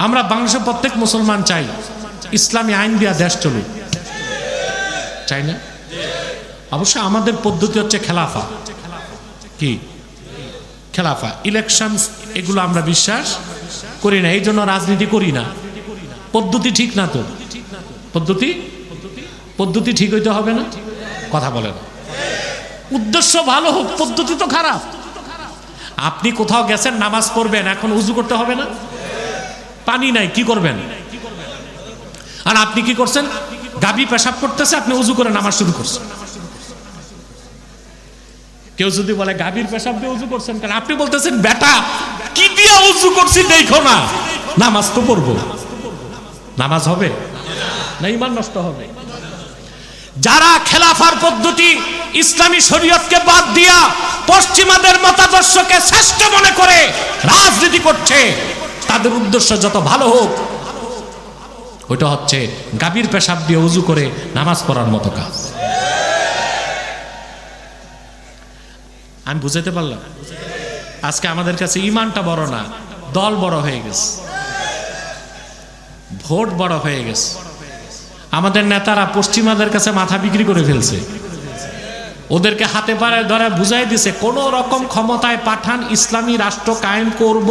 আমরা বাংলাদেশের প্রত্যেক মুসলমান চাই ইসলামী আইন দিয়া দেশ চলুক, চাই না? অবশ্যই আমাদের পদ্ধতি হচ্ছে খেলাফা। কি খেলাফা? ইলেকশন এগুলো আমরা বিশ্বাস করি না, এই জন্য রাজনীতি করি না। পদ্ধতি ঠিক না তো? পদ্ধতি ঠিক হইতে হবে না? কথা বলেন। উদ্দেশ্য ভালো হোক, পদ্ধতি তো খারাপ। আপনি কোথাও গেছেন, নামাজ পড়বেন, এখন উজু করতে হবে না? পানি নাই, কি করবেন? আর আপনি কি করছেন? গাবি পেশাব করতেছে, আপনি উজু করে নামাজ শুরু করছেন। কেউ যদি বলে গাভীর পেশাব দিয়ে উজু করছেন কেন, আপনি বলতেছেন বেটা কি দিয়ে উজু করছি দেখো না, নামাজ তো পড়বো। নামাজ হবে না, ঈমান নষ্ট হবে। যারা খেলাফার পদ্ধতি ইসলামী শরীয়তকে বাদ দিয়া পশ্চিমাদের মতাদর্শকে শ্রেষ্ঠ মনে করে রাজনীতি করছে, তাদের উদ্দেশ্য যত ভালো হোক, ওইটা হচ্ছে গাভীর পেশাব দিয়ে উজু করে নামাজ পড়ার মতো কাজ। আমি বুঝাতে পারলাম? আজকে আমাদের কাছে ইমানটা বড় না, দল বড় হয়ে গেছে, ভোট বড় হয়ে গেছে। আমাদের নেতারা পশ্চিমাদের কাছে মাথা বিক্রি করে ফেলছে, ওদেরকে হাতে পায়ে ধরে বুঝাই দিছে কোন রকম ক্ষমতায় পাঠান, ইসলামী রাষ্ট্র কায়েম করব,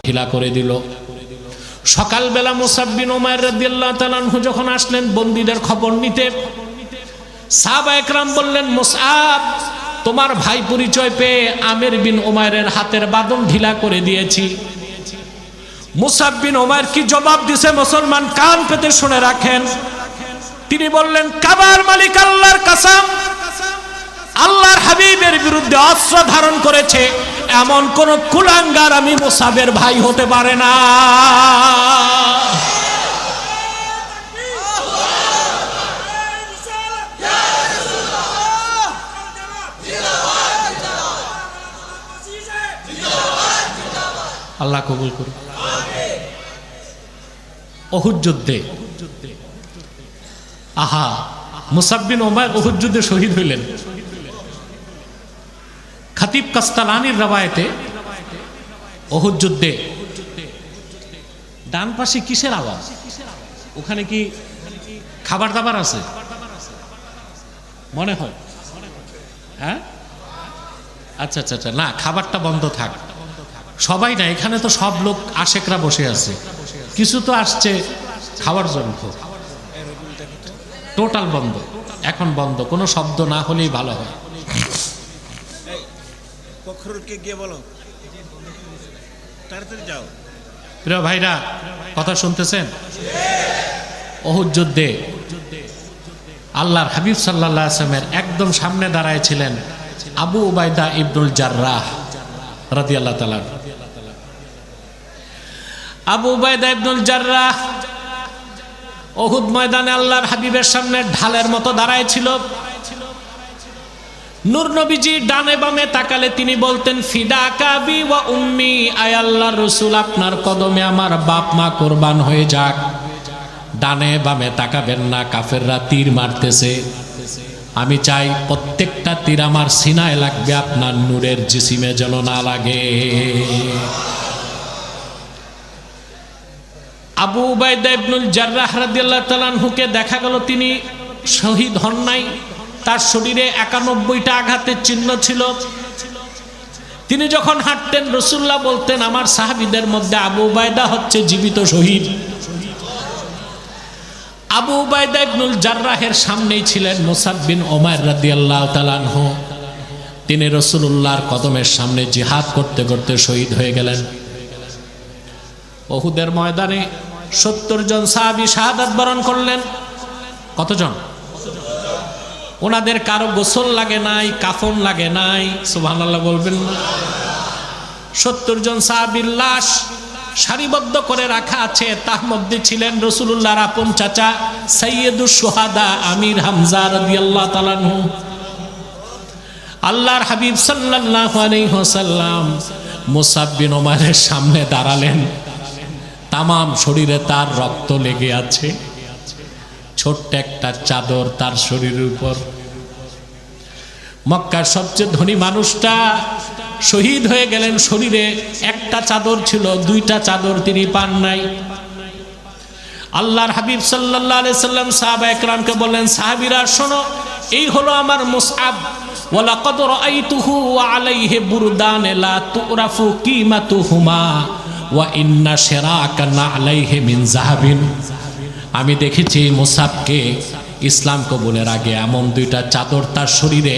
ঢিলা করে দিল। সকালবেলা মুসাব বিন উমাইর রাদিয়াল্লাহু তাআলা আনহু যখন আসলেন বন্দীদের খবর নিতে, সাহাবা একরাম বললেন, মুসআব তোমার ভাই পরিচয় পেয়ে আমির বিন উমাইরের হাতের বাঁধন ঢিলা করে দিয়েছি। মুসাব বিন উমাইর কি জবাব দিছে মুসলমান কান পেতে শুনে রাখেন। তিনি বললেন, কাবার মালিক আল্লাহর কসম, আল্লাহর হাবিবের বিরুদ্ধে অস্ত্র ধারণ করেছে এমন কোন কুলাঙ্গার আমি মুসাবের ভাই হতে পারে না। আল্লাহ কবুল করুন। উহুদ যুদ্ধে মুসাব বিন উমাইর উহুদ যুদ্ধে শহীদ হইলেন। খতিব কাস্তালানির রওয়ায়েতে উহুদ যুদ্ধে ডান পাশে কিসের আওয়াজ? ওখানে কি খাবার দাবার আছে মনে হয়? হ্যাঁ, আচ্ছা আচ্ছা আচ্ছা, না খাবারটা বন্ধ থাক, সবাই না, এখানে তো সব লোক আশেকরা বসে আছে, কিছু তো আসছে খাওয়ার জন্য। টোটাল বন্ধ, এখন বন্ধ, কোনো শব্দ না হলেই ভালো হয়। প্রিয় ভাইরা, কথা শুনতেছেন? উহুদ যুদ্ধে আল্লাহর হাবিব সাল্লাল্লাহু আলাইহি ওয়াসাল্লামের একদম সামনে দাঁড়ায় ছিলেন আবু উবাইদা ইবনুল জাররাহ রাদিয়াল্লাহু তাআলা। আবু উবাইদা ইবনুল জাররাহ উহুদ ময়দানে আল্লাহর হাবিবের সামনে ঢালের মতো দাঁড়ায় ছিল। নূর নবীজি ডানে বামে তাকালে তিনি বলতেন, ফিদাকা বি ওয়া উম্মি, আয় আল্লাহর রাসূল আপনার কদমে আমার বাপ মা কুরবান হয়ে যাক। ডানে বামে তাকাবেন না, কাফেররা তীর মারতেছে, আমি চাই প্রত্যেকটা তীর আমার সিনায় লাগবে, আপনার নূরের জিসিমে যেন না লাগে। আবু উবাইদা ইবনুল জাররাহ রাদিয়াল্লাহু তাআলা আনহুকে দেখা গেল তিনি শহীদ হন নাই, তার শরীরে 91টা আঘাতের চিহ্ন ছিল। তিনি যখন হাঁটতেন রাসূলুল্লাহ বলতেন, আমার সাহাবীদের মধ্যে আবু উবাইদা হচ্ছে জীবিত শহীদ। আবু উবাইদা ইবনুল জাররাহের সামনেই ছিলেন মুসাব বিন উমাইর রাদিয়াল্লাহু তাআলা আনহু। তিনি রাসূলুল্লাহর কদমের সামনে জিহাদ করতে করতে শহীদ হয়ে গেলেন। উহুদের ময়দানে 70 জন সাহাবী শাহাদাত বরণ করলেন। কতজন? ওনাদের কারো গোসল লাগে নাই, কাফন লাগে নাই, সুবহানাল্লাহ বলবেন না? 70 জন সাহাবীর লাশ সারিবদ্ধ করে রাখা আছে, তার মধ্যে ছিলেন রাসূলুল্লাহর আপন চাচা সাইয়্যিদুশ শুহাদা আমির হামজা রাদিয়াল্লাহু তাআলা আনহু। আল্লাহর হাবিব সাল্লাল্লাহু আলাইহি ওয়াসাল্লাম মুসাব বিন উমাইরের সামনে দাঁড়ালেন, তামাম শরীরে তার রক্ত লেগে আছে, ছোট্ট একটা চাদর তার শরীরের উপর। মক্কার সবচেয়ে ধনী মানুষটা শহীদ হয়ে গেলেন, শরীরে একটা চাদর ছিল, দুইটা চাদর তিনি পান নাই। আল্লাহর হাবিব সাল্লাল্লাহু আলাইহি সাল্লাম সাহাবা একরামকে বললেন, সাহাবীরা শোনো, এই হলো আমার মুসআব, ওয়ালাকাদ রাআইতুহু ওয়া আলাইহি বুরদান লা তুরাফু কিমাতুহুমা ওয়া ইন্না শিরাকা আলাইহি মিন যাহাবিন। আমি দেখেছি মুসআবকে ইসলাম কবুলের আগে এমন দুইটা চাদর তার শরীরে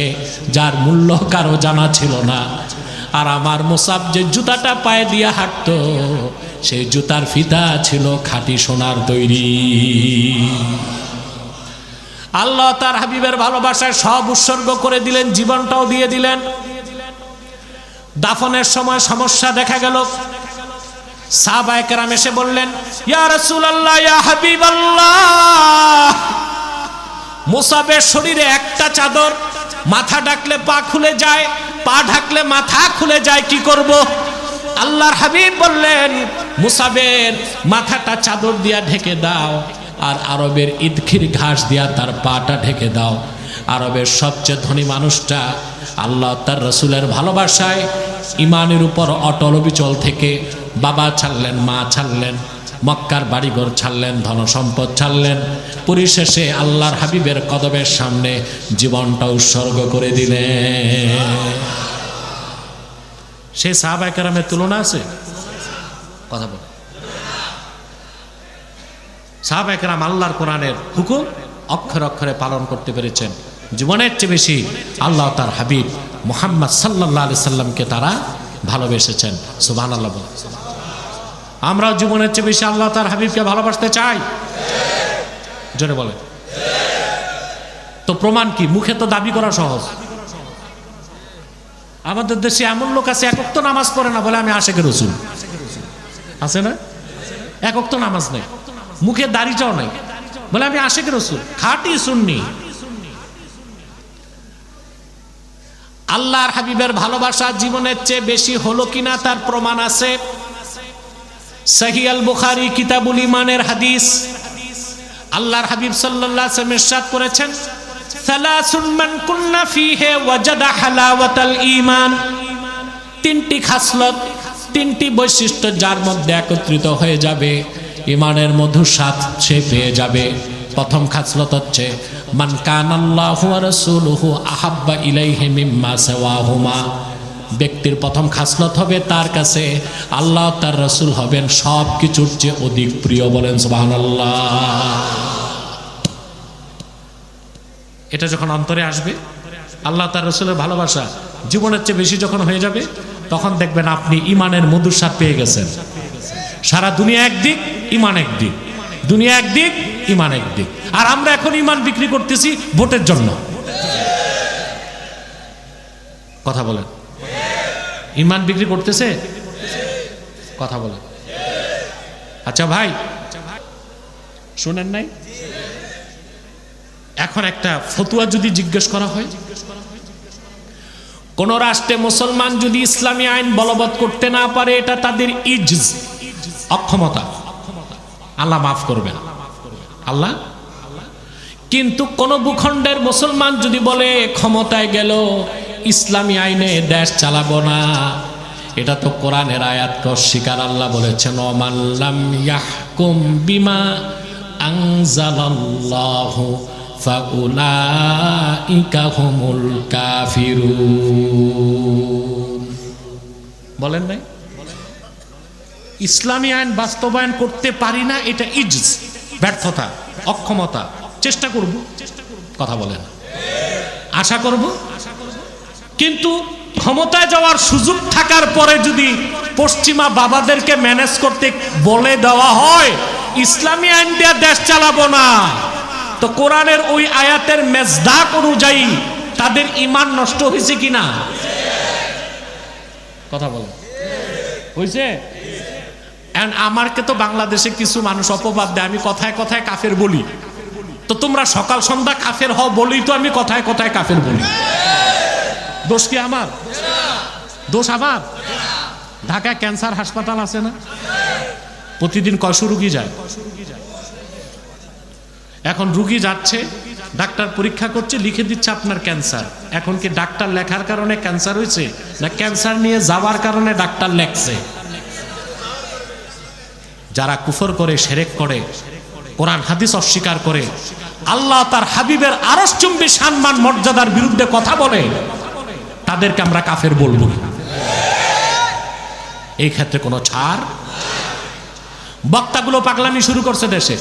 যার মূল্য কারো জানা ছিল না। আর আমার মুসআব যে জুতাটা পায়ে দিয়ে হাঁটতো, সেই জুতার ফিতা ছিল খাঁটি সোনার তৈরি। আল্লাহ তার হাবিবের ভালোবাসায় সব উৎসর্গ করে দিলেন, জীবনটাও দিয়ে দিলেন। দাফনের সময় সমস্যা দেখা গেল। সাহাবায়ে কেরাম এসে বললেন, ইয়া রাসূলুল্লাহ, ইয়া হাবিবাল্লাহ, মুসাবের শরীরে একটা চাদর, মাথা ঢাকলে পা খুলে যায়, পা ঢাকলে মাথা খুলে যায়, কি করব? আল্লাহর হাবিব বললেন, মুসাবের মাথাটা চাদর দিয়া ঢেকে দাও, আর আরবের ইদখির ঘাস দিয়া তার পাটা ঢেকে দাও। আরবের সবচেয়ে ধনী মানুষটা আল্লাহ তার রসুলের ভালোবাসায় ইমানের উপর অটল অবিচল থেকে বাবা ছাড়লেন, মা ছাড়লেন, মক্কার বাড়িঘর ছাড়লেন, ধনসম্পদ ছাড়লেন, পরিশেষে আল্লাহর হাবিবের কদমের সামনে জীবনটা উৎসর্গ করে দিলেন। সেই সাহাবায়ে কেরামের তুলনা আছে? কথা বল। সাহাবায়ে কেরাম আল্লাহর কোরআনের হুকুম অক্ষরে অক্ষরে পালন করতে পেরেছেন। জীবনের চেয়ে বেশি আল্লাহ তার হাবিব মুহাম্মদ সাল্লাল্লাহু আলাইহি সাল্লামকে তারা ভালোবেসেছেন। সুবহানাল্লাহ বল। আমরাও জীবনের চেয়ে বেশি আল্লাহ তার হাবিবকে ভালোবাসতে চাই, জোরে বলে। তো প্রমাণ কি? মুখে তো দাবি করা সহজ। আমাদের দেশে এমন লোক আছে এক ওয়াক্ত নামাজ পড়ে না, বলে আমি আশিকে রাসূল। আছে না? এক ওয়াক্ত নামাজ নেই, মুখে দাড়িটাও নাই, বলে আমি আশিকে রাসূল, খাঁটি সুন্নি। আল্লাহর হাবিবের ভালোবাসা জীবনের চেয়ে বেশি হলো কিনা তার প্রমাণ আছে। সহিহ আল বুখারী কিতাবুল ঈমানের হাদিস, আল্লাহর হাবিব সাল্লাল্লাহু আলাইহি ওয়াসাল্লাম ইরশাদ করেছেন, সালাসুন মান কুন্না ফীহি ওয়াজাদা হালাওয়াতাল ঈমান। তিনটি খাসলত, তিনটি বৈশিষ্ট্য যার মধ্যে একত্রিত হয়ে যাবে, ঈমানের মধুর স্বাদ সে পেয়ে যাবে। প্রথম খাসলত হচ্ছে মান কানাল্লাহু ওয়া রাসূলুহু আহাব্বা ইলাইহি মিম্মা সাওয়াহুমা। ব্যক্তির প্রথম খাসলত হবে তার কাছে আল্লাহ তার রাসূল হবেন সব কিছুর চেয়ে অধিক প্রিয়। বলেন সুবহানাল্লাহ। এটা যখন অন্তরে আসবে, আল্লাহ তার রাসূলের ভালোবাসা জীবনের চেয়ে বেশি যখন হয়ে যাবে, তখন দেখবেন আপনি ঈমানের মধুর স্বাদ পেয়ে গেছেন। সারা দুনিয়া একদিক, ঈমান একদিক, দুনিয়া একদিক, ঈমান একদিক। আর আমরা এখন ঈমান বিক্রি করতেছি ভোটের জন্য। কথা বলেন, ঈমান বিক্রি করতেছে? কথা বলেন। আচ্ছা ভাই, শুনেন নাই? এখন একটা ফতুয়া যদি জিজ্ঞেস করা হয়, কোন রাষ্ট্রে মুসলমান যদি ইসলামী আইন বলবৎ করতে না পারে, এটা তাদের ইজজ, অক্ষমতা, আল্লাহ মাফ করবেন, আল্লাহ। কিন্তু কোন ভূখণ্ডের মুসলমান যদি বলে ক্ষমতায় গেল ইসলামী আইনে দেশ চালাবো না, এটা তো কোরআনের আয়াতকে অস্বীকার। আল্লাহ বলেছেন, ওমান লাম ইয়াহকুম বিমা আনজালাল্লাহু ফাউলাইকা হুমুল কাফিরুন। বলেন নাই? ইসলামী আইন বাস্তবায়ন করতে পারি না, এটা ইজজ, ব্যর্থতা, অক্ষমতা। চেষ্টা করব, কথা বলেন, আশা করব। কিন্তু ক্ষমতায় যাওয়ার সুযোগ থাকার পরে যদি পশ্চিমা বাবাদেরকে ম্যানেজ করতে বলে দেওয়া হয় ইসলামী আইন দিয়ে দেশ চালাবো না, তো কোরআনের ওই আয়াতের মেজদাক অনুযায়ী তাদের ঈমান নষ্ট হয়েছে কিনা? কথা বলেন, হয়েছে? আমারকে তো বাংলাদেশে কিছু মানুষ অপবাদ দেয়, আমি কথায় কথায় কাফের বলি। তো তোমরা সকাল সন্ধ্যা কাফের হও বলেই তো আমি কথায় কথায় কাফের বলি। দোষ কি আমার? দোষ আমার? ঢাকায় ক্যান্সার হাসপাতাল আছে না? প্রতিদিন কয়শো রুগী যায়। এখন রুগী যাচ্ছে, ডাক্তার পরীক্ষা করছে, লিখে দিচ্ছে আপনার ক্যান্সার। এখন কি ডাক্তার লেখার কারণে ক্যান্সার হয়েছে, না ক্যান্সার নিয়ে যাওয়ার কারণে ডাক্তার লেখছে? যারা কুফর করে, শিরক করে, কোরআন হাদিস অস্বীকার করে, আল্লাহ তার হাবিবের আরশচুম্বী সম্মান মর্যাদার বিরুদ্ধে কথা বলে, তাদেরকে আমরা কাফের বলবো। এই ক্ষেত্রে কোনো ছাড়। বক্তাগুলো পাগলামি শুরু করছে দেশে,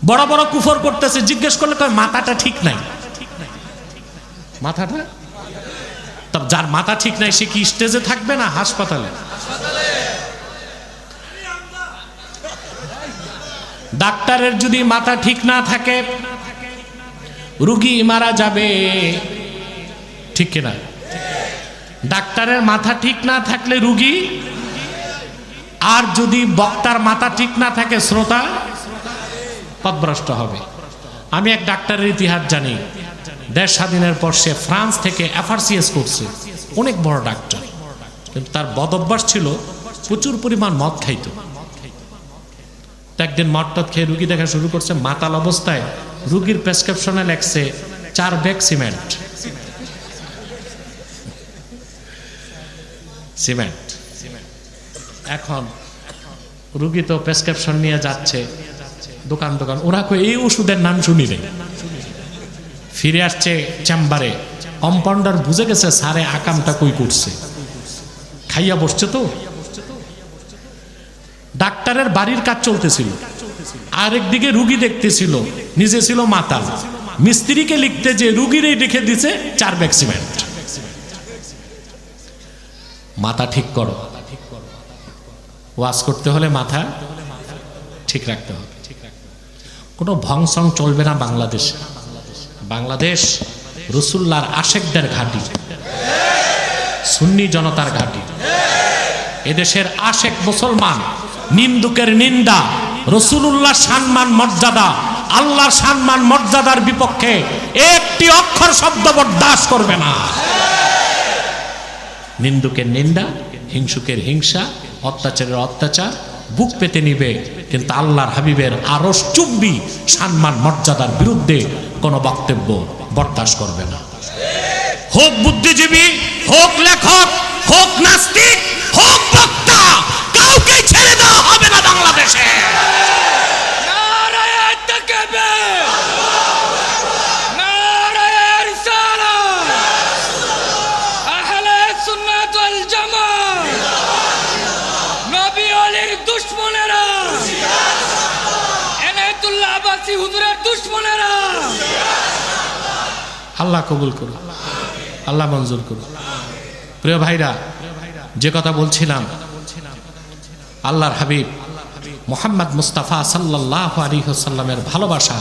বড় বড় কুফর করতেছে, জিজ্ঞেস করলে কয় মাথাটা ঠিক নাই। মাথাটা, তবে যার মাথা ঠিক নাই সে কি স্টেজে থাকবে না হাসপাতালে? ডাক্তারের যদি মাথা ঠিক না থাকে রোগী মারা যাবে, ঠিক কিনা? ডাক্তারের মাথা ঠিক না থাকলে রোগী, আর যদি বক্তার মাথা ঠিক না থাকে শ্রোতা পথভ্রষ্ট হবে। আমি এক ডাক্তারের ইতিহাস জানি, দেশ স্বাধীনের পর সে ফ্রান্স থেকে FRCS করছে, অনেক বড় ডাক্তার, কিন্তু তার বদ অভ্যাস ছিল প্রচুর পরিমাণ মদ খাইতো। একদিন মদ টদ খেয়ে রুগী দেখা শুরু করছে, মাতাল অবস্থায় রুগীর প্রেসক্রিপশনে লেখছে 4 ব্যাগ সিমেন্ট। এখন রুগী তো প্রেসক্রিপশন নিয়ে যাচ্ছে দোকান, ওরা কই এই ওষুধের নাম শুনি রে। ফিরে আসছে চেম্বারে, কম্পাউন্ডার বুঝে গেছে সারে আকামটা কই করছে, খাইয়া বসছে। তো ডাক্তারের বাড়ির কাজ চলতেছিল, আরেকদিকে রুগী দেখতেছিল, নিজে ছিল মাতাল। মিস্ত্রিকে লিখতে যে রুগীরই লিখে দিছে 4 ব্যাগ সিমেন্ট। মাথা ঠিক করো, ওয়াজ করতে হলে মাথা ঠিক রাখতে হবে। কোনো ভংসং চলবে না বাংলাদেশে। বাংলাদেশ রসুল্লাহর আশেকদের ঘাঁটি, সুন্নি জনতার ঘাঁটি। এদেশের আশেক মুসলমান নিন্দুকের নিন্দা, রসুলুল্লাহ সম্মান মর্যাদা, আল্লাহর সম্মান মর্যাদার বিপক্ষে একটি অক্ষর শব্দ বরদাস্ত করবে না। নিন্দুকের নিন্দা, হিংসুকের হিংসা, অত্যাচারের অত্যাচার বুক পেতে নিবে, কিন্তু আল্লাহর হাবিবের আরশচুম্বী সম্মান মর্যাদার বিরুদ্ধে কোনো বক্তব্য বরদাস্ত করবে না। হোক বুদ্ধিজীবী, হোক লেখক, হোক নাস্তিক, হোক বক্তা, কাউকে ছেড়ে দেওয়া হবে না বাংলাদেশে। আল্লাহ কবুল করুন, আল্লাহ মঞ্জুর করুন। প্রিয় ভাইরা, যে কথা বলছিলাম, আল্লাহর হাবিব মুহাম্মদ মুস্তাফা সাল্লাল্লাহু আলাইহি ওয়াসাল্লামের ভালোবাসা,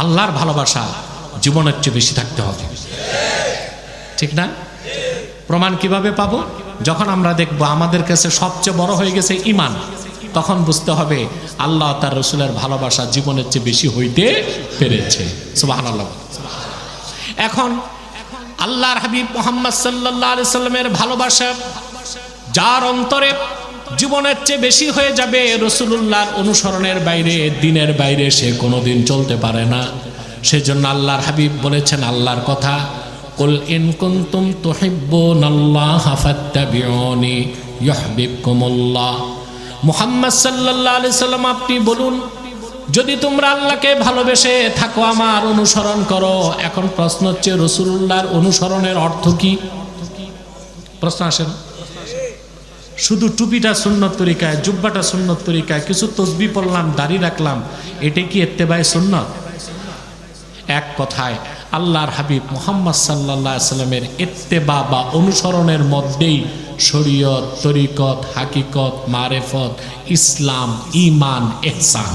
আল্লাহর ভালোবাসা জীবনের চেয়ে বেশি থাকতে হবে, ঠিক না? প্রমাণ কিভাবে পাবো? যখন আমরা দেখব আমাদের কাছে সবচেয়ে বড় হয়ে গেছে ঈমান, তখন বুঝতে হবে আল্লাহ তার রসুলের ভালোবাসা জীবনের চেয়ে বেশি হইতে পেরেছে। সুবহানাল্লাহ। এখন আল্লাহর হাবিব মুহাম্মদ সাল্লাল্লাহু আলাইহি সাল্লামের ভালোবাসা যার অন্তরে জীবনের চেয়ে বেশি হয়ে যাবে, রাসূলুল্লাহর অনুসরণের বাইরে, দ্বীনের বাইরে সে কোনোদিন চলতে পারে না। সেজন্য আল্লাহর হাবিব বলেছেন আল্লাহর কথা, কুল ইন কুনতুম তুহিব্বুনাল্লাহা ফাত্তাবিউনি ইউহিব্বুকুমুল্লাহ। মুহাম্মদ সাল্লাল্লাহু আলাইহি সাল্লাম আপনি বলুন, যদি তোমরা আল্লাহকে ভালোবেসে থাকো আমার অনুসরণ করো। এখন প্রশ্ন হচ্ছে রাসূলুল্লাহর অনুসরণের অর্থ কি? প্রশ্ন আসে না? শুধু টুপিটা সুন্নত তরিকায়, জুব্বাটা সুন্নত তরিকায়, কিছু তসবিহ পড়লাম, দাড়ি রাখলাম, এটা কি ইত্তেবায়ে সুন্নাত? এক কথায় আল্লাহর হাবিব মুহাম্মদ সাল্লাল্লাহু আলাইহি সাল্লামের ইত্তেবা বা অনুসরণের মধ্যেই শরীয়ত, তরিকত, হাকিকত, মারেফত, ইসলাম, ঈমান, ইহসান।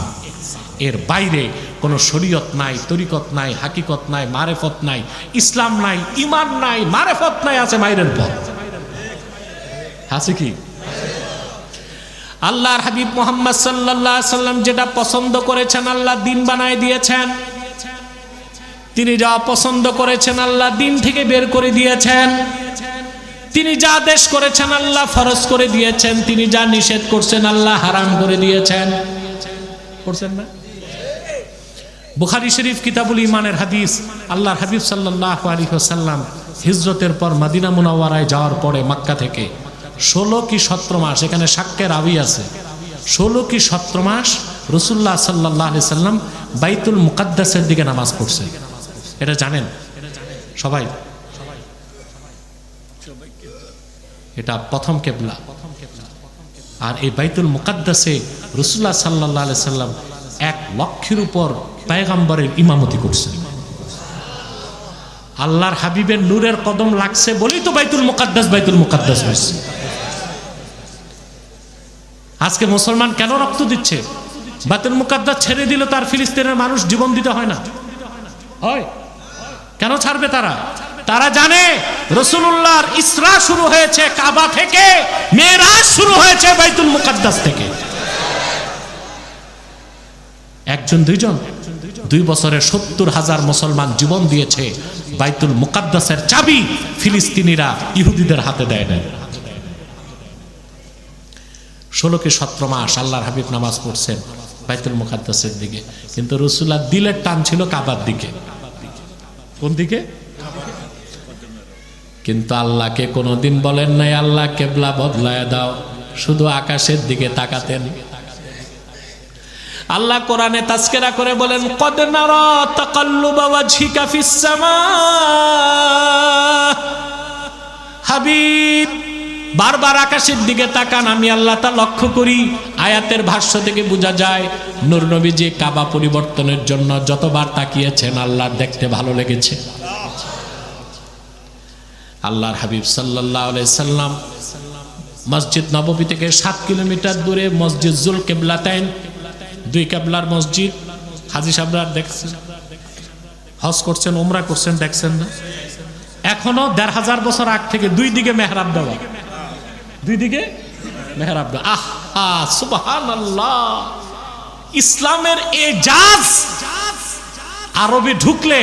এর বাইরে কোনো শরীয়ত নাই, তরিকত নাই, হাকিকত নাই, মারেফত নাই, ইসলাম নাই, ঈমান নাই, মারেফত নাই, আছে মাইরের পথ। আছে কি? আল্লাহর হাবিব মুহাম্মদ সাল্লাল্লাহু আলাইহি সাল্লাম যেটা পছন্দ করেছেন আল্লাহ দ্বীন বানায় দিয়েছেন। তিনি যা পছন্দ করেছেন আল্লাহ দ্বীন থেকে বের করে দিয়েছেন। তিনি যা আদেশ করেছেন আল্লাহ ফরজ করে দিয়েছেন। তিনি যা নিষেধ করছেন আল্লাহ হারাম করে দিয়েছেন। করছেন না? বুখারী শরীফ কিতাবুল ঈমানের হাদিস, আল্লাহর হাবিব সাল্লাল্লাহু আলাইহি ওয়াসাল্লাম হিজরতের পর মদিনা মুনাওয়ারায় যাওয়ার পরে মক্কা থেকে 16 কি 17 মাস, এখানে সাক্ষ্যের রাবী আছে, 16 কি 17 মাস রাসূলুল্লাহ সাল্লাল্লাহু আলাইহি সাল্লাম বাইতুল মুকাদ্দাসের দিকে নামাজ পড়ছেন। এটা জানেন সবাই? এটা প্রথম কিবলা। আর এই বাইতুল মুকাদ্দাসে রাসূলুল্লাহ সাল্লাল্লাহু আলাইহি সাল্লাম 1 লক্ষের উপর পয়গম্বরের ইমামতি করছেন। আল্লাহর হাবিবের নূরের কদম লাগছে বলেই তো বাইতুল মুকাদ্দাস হয়েছে। আজকে মুসলমান কেন রক্ত দিচ্ছে? বাইতুল মুকাদ্দাস ছেড়ে দিলে তার ফিলিস্তিনের মানুষ জীবন দিতে হয় না, হয়? কেন ছাড়বে তারা? তারা জানে রাসূলুল্লাহর ইসরা শুরু হয়েছে কাবা থেকে, মেরাজ শুরু হয়েছে বাইতুল মুকাদ্দাস থেকে। একজন দুইজন, 2 বছরে 70,000 মুসলমান জীবন দিয়েছে। বাইতুল মুকাদ্দাসের চাবি ফিলিস্তিনিরা ইহুদিদের হাতে দেয় না। 16 কি 17 মাস আল্লাহর হাবিব নামাজ পড়ছেন বাইতুল মুকাদ্দাসের দিকে, কিন্তু রাসূলুল্লাহ দিলের টান ছিল কাবার দিকে। কোন দিকে? কিন্তু আল্লাহকে কোনোদিন বলেন নাই আল্লাহ কিবলা বদলায় দাও, শুধু আকাশের দিকে তাকাতেন। আল্লাহ কোরআনে তাজকিরা করে বলেন, কদ নারা তাকাল্লুবা ওয়াজহিকা ফিস সামা। হাবিব বারবার আকাশের দিকে তাকান, আমি আল্লাহ তা লক্ষ্য করি। আয়াতের ভাষ্য থেকে বোঝা যায় নূর নবীজি কাবা পরিবর্তনের জন্য যতবার তাকিয়েছেন আল্লাহর দেখতে ভালো লেগেছে। আল্লাহর হাবিব সাল্লাল্লাহু আলাইহি সাল্লাম মসজিদ নববী থেকে 7 কিলোমিটার দূরে মসজিদ জুল কিবলাতাইন, 2 কিবলার মসজিদ। হাজী সাহেবরা দেখছেন, হজ করছেন, উমরা করছেন, দেখছেন না? এখনো 1500 বছর আগ থেকে 2 দিকে মেহরাব দেওয়া, 2 দিকে মেহরাব দেওয়া। আহা সুবহানাল্লাহ! ইসলামের এজাজ, আরবে ঢুকলে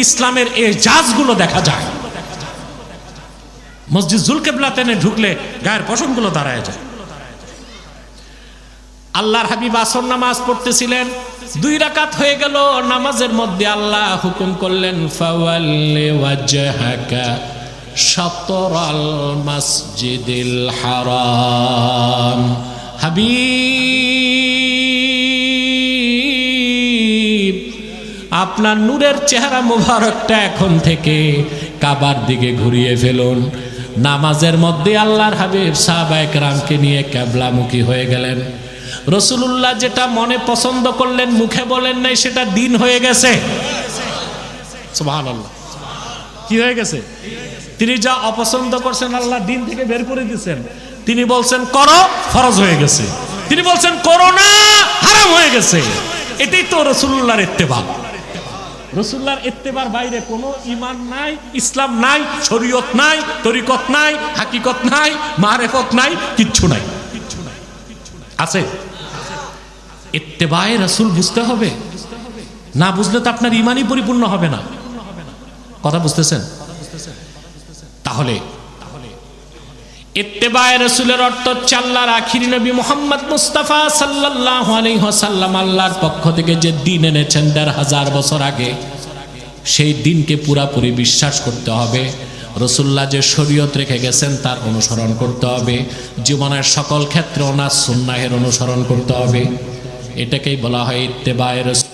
ইসলামের এজাজগুলো দেখা যায়। মসজিদ জুল কিবলাতাইনে ঢুকলে গায়ের পশমগুলো দাঁড়ায় যায়। আল্লাহর হাবিব আসর নামাজ পড়তেছিলেন, 2 রাকাত হয়ে গেল। নামাজের মধ্যে আল্লাহ হুকুম করলেন, ফাওয়াল্লি ওয়াজহাকা শাতরাল মাসজিদিল হারাম। হাবিব আপনার নূরের চেহারা মুবারকটা এখন থেকে কাবার দিকে ঘুরিয়ে ফেলুন। নামাজের মধ্যে আল্লাহর হাবিব সাহাবায়ে কেরামকে নিয়ে কিবলামুখী হয়ে গেলেন। রাসূলুল্লাহ যেটা মনে পছন্দ করলেন, মুখে বলেন নাই, সেটা দিন হয়ে গেছে। সুবহানাল্লাহ! কি হয়ে গেছে? তিনি যা অপছন্দ করছেন আল্লাহ দিন থেকে বের করে দিয়েছেন। তিনি বলছেন করো, ফরজ হয়ে গেছে। তিনি বলছেন করো না, হারাম হয়ে গেছে। এটাই তো রাসূলুল্লাহর ইত্তেবা। রাসূলুল্লাহর ইত্তেবার বাইরে কোনো ঈমান নাই, ইসলাম নাই, শরীয়ত নাই, তরিকত নাই, হাকিকত নাই, মারিফত নাই, কিচ্ছু নাই। আছে? ইত্তেবায়ে রাসূল বুঝতে হবে, না বুঝলে তো আপনার ঈমানই পরিপূর্ণ হবে না। কথা বুঝতেছেন? তাহলে ইত্তেবায়ে রাসূলের অর্থ হচ্ছে আল্লাহর আখিরি নবী মুহাম্মদ মুস্তাফা সাল্লাল্লাহু আলাইহি ওয়াসাল্লাম আল্লাহর পক্ষ থেকে যে দ্বীন এনেছেন 1500 বছর আগে, সেই দ্বীনকে পুরাপুরি বিশ্বাস করতে হবে। রাসূলুল্লাহ যে শরীয়ত রেখে গেছেন তার অনুসরণ করতে হবে। জীবনের সকল ক্ষেত্রে ওনার সুন্নাহের অনুসরণ করতে হবে। এটাকেই বলা হয় ইত্তেবায়ে রাসূল।